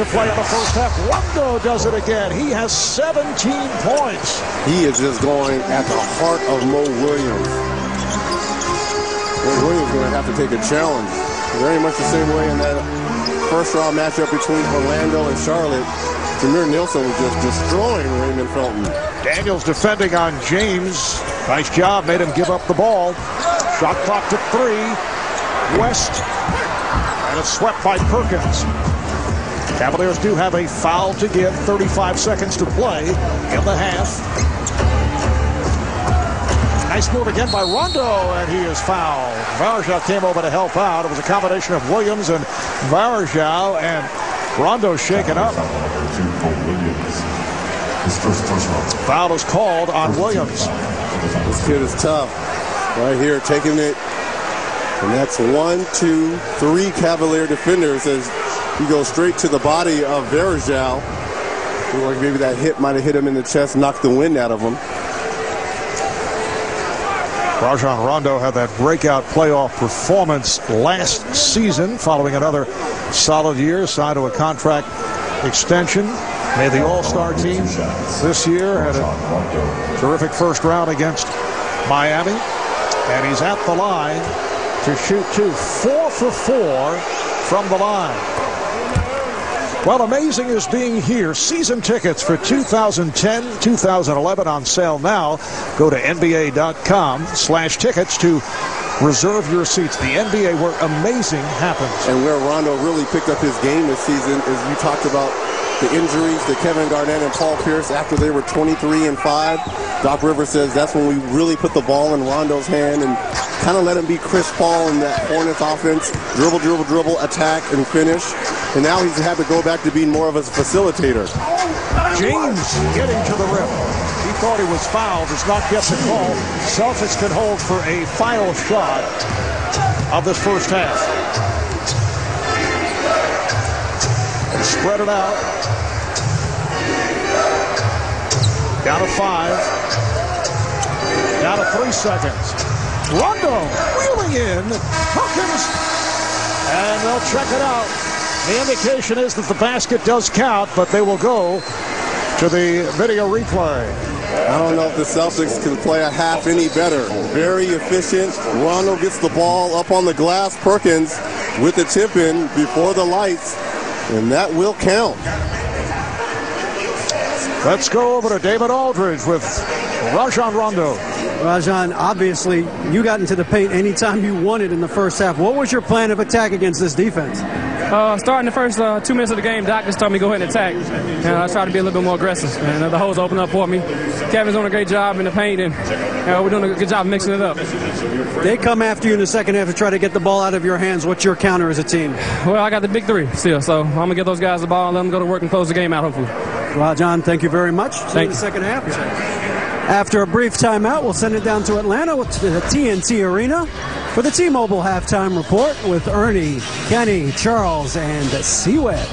to play in the first half. Rondo does it again. He has 17 points. He is just going at the heart of Mo Williams. Mo Williams is going to have to take a challenge. Very much the same way in that first round matchup between Orlando and Charlotte. Jameer Nelson was just destroying Raymond Felton. Daniels defending on James. Nice job. Made him give up the ball. Shot clock to 3. West. And it's swept by Perkins. Cavaliers do have a foul to give. 35 seconds to play in the half. Nice move again by Rondo, and he is fouled. Varejao came over to help out. It was a combination of Williams and Varejao, and Rondo shaken up. Foul is called on Williams. This kid is tough. Right here, taking it. And that's 1, 2, 3 Cavalier defenders as he goes straight to the body of Varejao. Looked like maybe that hit might have hit him in the chest, knocked the wind out of him. Rajon Rondo had that breakout playoff performance last season following another solid year, signed to a contract extension, made the All-Star team this year, had a terrific first round against Miami, and he's at the line to shoot 4 for 4 from the line. Well, amazing is being here. Season tickets for 2010-2011 on sale now. Go to NBA.com/tickets to reserve your seats. The NBA where amazing happens. And where Rondo really picked up his game this season is you talked about the injuries to Kevin Garnett and Paul Pierce after they were 23 and 5. Doc Rivers says that's when we really put the ball in Rondo's hand and kind of let him be Chris Paul in that Hornets offense. Dribble, dribble, dribble, attack, and finish. And now he's had to go back to being more of a facilitator. James getting to the rim. He thought he was fouled. Does not get the call. Celtics can hold for a final shot of this first half. And spread it out. Down to 5. Down to 3 seconds. Rondo wheeling in. Perkins. And they'll check it out. The indication is that the basket does count, but they will go to the video replay. I don't know if the Celtics can play a half any better. Very efficient. Rondo gets the ball up on the glass. Perkins with the tip in before the lights, and that will count. Let's go over to David Aldridge with Rajon Rondo. Rajon, obviously, you got into the paint anytime you wanted in the first half. What was your plan of attack against this defense? Starting the first 2 minutes of the game, Doc just told me go ahead and attack. And I tried to be a little bit more aggressive. And the holes opened up for me. Kevin's doing a great job in the paint, and we're doing a good job mixing it up. They come after you in the second half to try to get the ball out of your hands. What's your counter as a team? Well, I got the big 3 still, so I'm going to give those guys the ball and let them go to work and close the game out, hopefully. Rajon, thank you very much. See you in the second half. After a brief timeout, we'll send it down to Atlanta with the TNT Arena for the T-Mobile Halftime Report with Ernie, Kenny, Charles, and C-Web.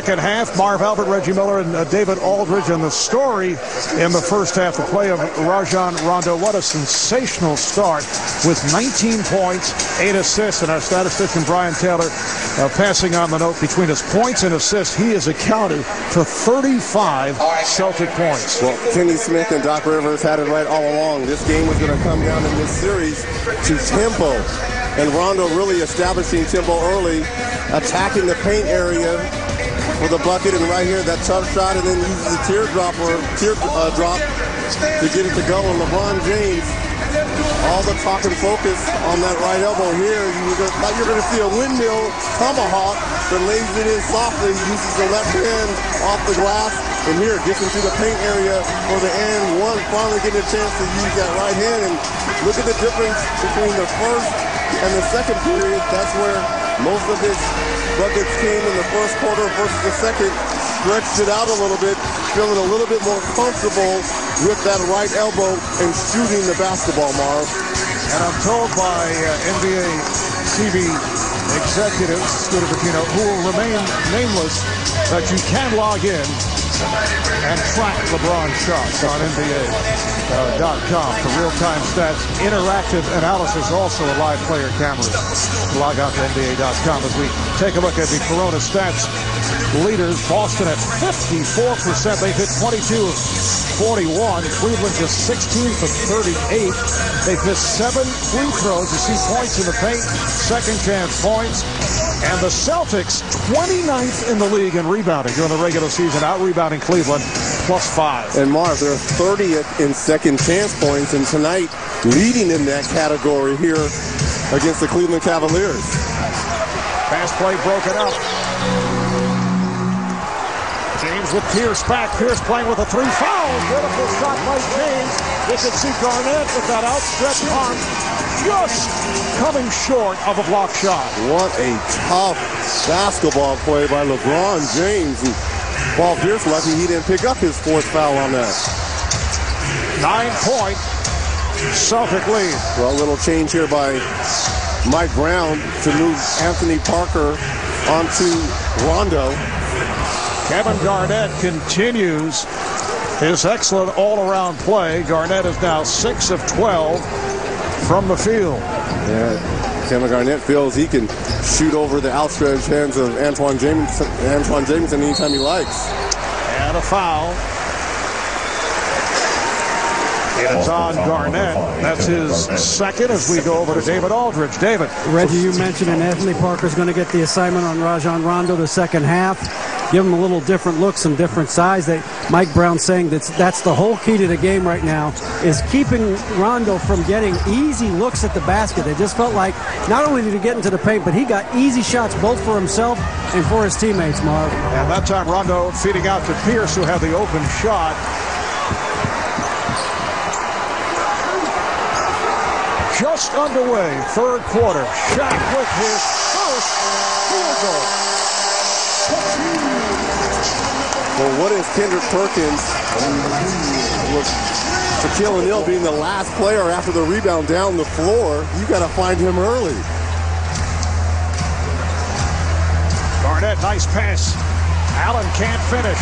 Second half, Marv Albert, Reggie Miller, and David Aldridge. And the story in the first half, the play of Rajon Rondo. What a sensational start with 19 points, 8 assists. And our statistician, Brian Taylor, passing on the note between his points and assists, he is accounted for 35 Celtic points. Well, Kenny Smith and Doc Rivers had it right all along. This game was going to come down in this series to tempo. And Rondo really establishing tempo early, attacking the paint area for the bucket, and right here that tough shot, and then uses the teardrop to get it to go. And LeBron James, all the talk and focus on that right elbow here. You're going to see a windmill tomahawk that lays it in softly, uses the left hand off the glass, and here gets into the paint area for the and one, finally getting a chance to use that right hand. And look at the difference between the first and the second period. That's where most of his buckets came in the first quarter versus the second. Stretched it out a little bit, feeling a little bit more comfortable with that right elbow and shooting the basketball, Marv. And I'm told by NBA TV executive Scooter Vicino, who will remain nameless, that you can log in and track LeBron shots on NBA.com for real-time stats, interactive analysis, also a live player cameras. Log out to NBA.com as we take a look at the Corona stats leaders. Boston at 54%. They've hit 22 of 41. Cleveland just 16 for 38. They've missed 7 free throws. You see points in the paint, second chance points. And the Celtics, 29th in the league in rebounding during the regular season, out-rebounding Cleveland, +5. And Marv, they're 30th in second chance points, and tonight leading in that category here against the Cleveland Cavaliers. Pass play broken up. James with Pierce back. Pierce playing with a 3 fouls. Beautiful shot by James. You can see Garnett with that outstretched arm just coming short of a block shot. What a tough basketball play by LeBron James. And Paul Pierce lucky he didn't pick up his 4th foul on that. 9-point Celtic lead. Well, a little change here by Mike Brown to move Anthony Parker onto Rondo. Kevin Garnett continues his excellent all-around play. Garnett is now 6 of 12 from the field. Yeah, Kevin Garnett feels he can shoot over the outstretched hands of Antoine Jamison anytime he likes. And a foul. It is on Garnett. That's his second as we go over to David Aldridge. David. Reggie, you mentioned and Anthony Parker's going to get the assignment on Rajon Rondo the second half. Give him a little different looks and different size. Mike Brown saying that's the whole key to the game right now is keeping Rondo from getting easy looks at the basket. They just felt like not only did he get into the paint, but he got easy shots both for himself and for his teammates, Marv. And that time Rondo feeding out to Pierce, who had the open shot. Just underway, third quarter. Shaq with his first field goal. Well, what is Kendrick Perkins with Shaquille O'Neal being the last player after the rebound down the floor? You got to find him early. Garnett, nice pass. Allen can't finish.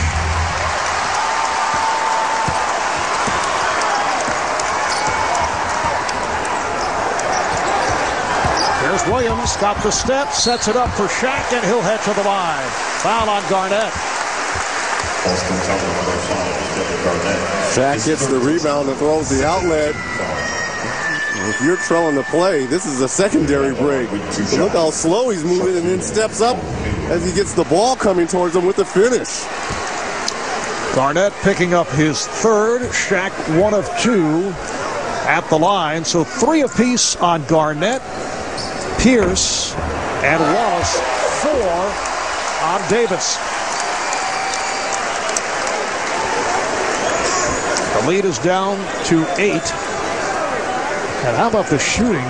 There's Williams, got the step, sets it up for Shaq, and he'll head to the line. Foul on Garnett. Shaq gets the rebound and throws the outlet. If you're trailing the play, this is a secondary break. So look how slow he's moving and then steps up as he gets the ball coming towards him with the finish. Garnett picking up his third. Shaq 1 of 2 at the line. So 3 apiece on Garnett, Pierce, and Wallace. 4 on Davis. The lead is down to 8. And how about the shooting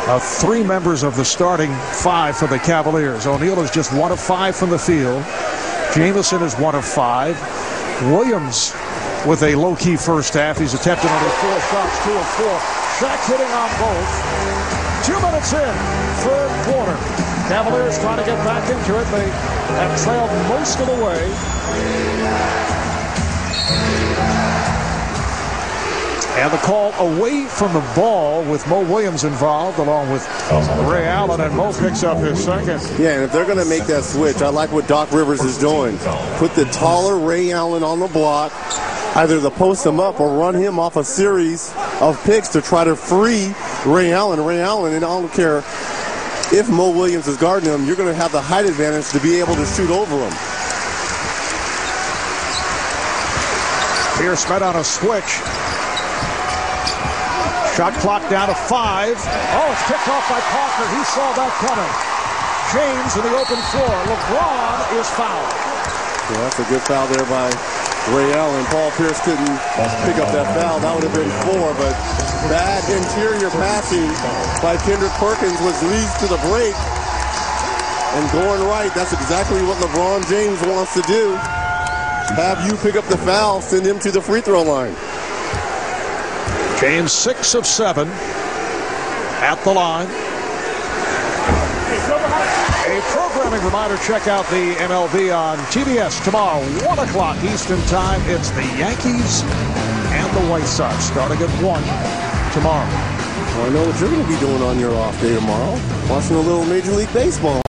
of 3 members of the starting 5 for the Cavaliers? O'Neal is just 1 of 5 from the field. Jamison is 1 of 5. Williams with a low-key first half. He's attempted only 4 shots, 2 of 4. Shaq hitting on both. 2 minutes in, third quarter. Cavaliers trying to get back into it. They have trailed most of the way. And the call away from the ball with Mo Williams involved, along with Ray Allen, and Mo picks up his second. Yeah, and if they're going to make that switch, I like what Doc Rivers is doing. Put the taller Ray Allen on the block, either to post him up or run him off a series of picks to try to free Ray Allen. Ray Allen, and I don't care if Mo Williams is guarding him, you're going to have the height advantage to be able to shoot over him. Pierce met on a switch. Shot clock down to 5. Oh, it's picked off by Parker. He saw that coming. James in the open floor. LeBron is fouled. Yeah, that's a good foul there by Ray Allen. Paul Pierce couldn't pick up that foul. That would have been 4, but bad interior passing by Kendrick Perkins, which leads to the break. And going right, that's exactly what LeBron James wants to do. Have you pick up the foul, send him to the free throw line. James 6 of 7 at the line. A program programming. Reminder, check out the MLB on TBS tomorrow, 1 o'clock Eastern Time. It's the Yankees and the White Sox starting at 1 tomorrow. Well, I know what you're going to be doing on your off day tomorrow. Watching a little Major League Baseball.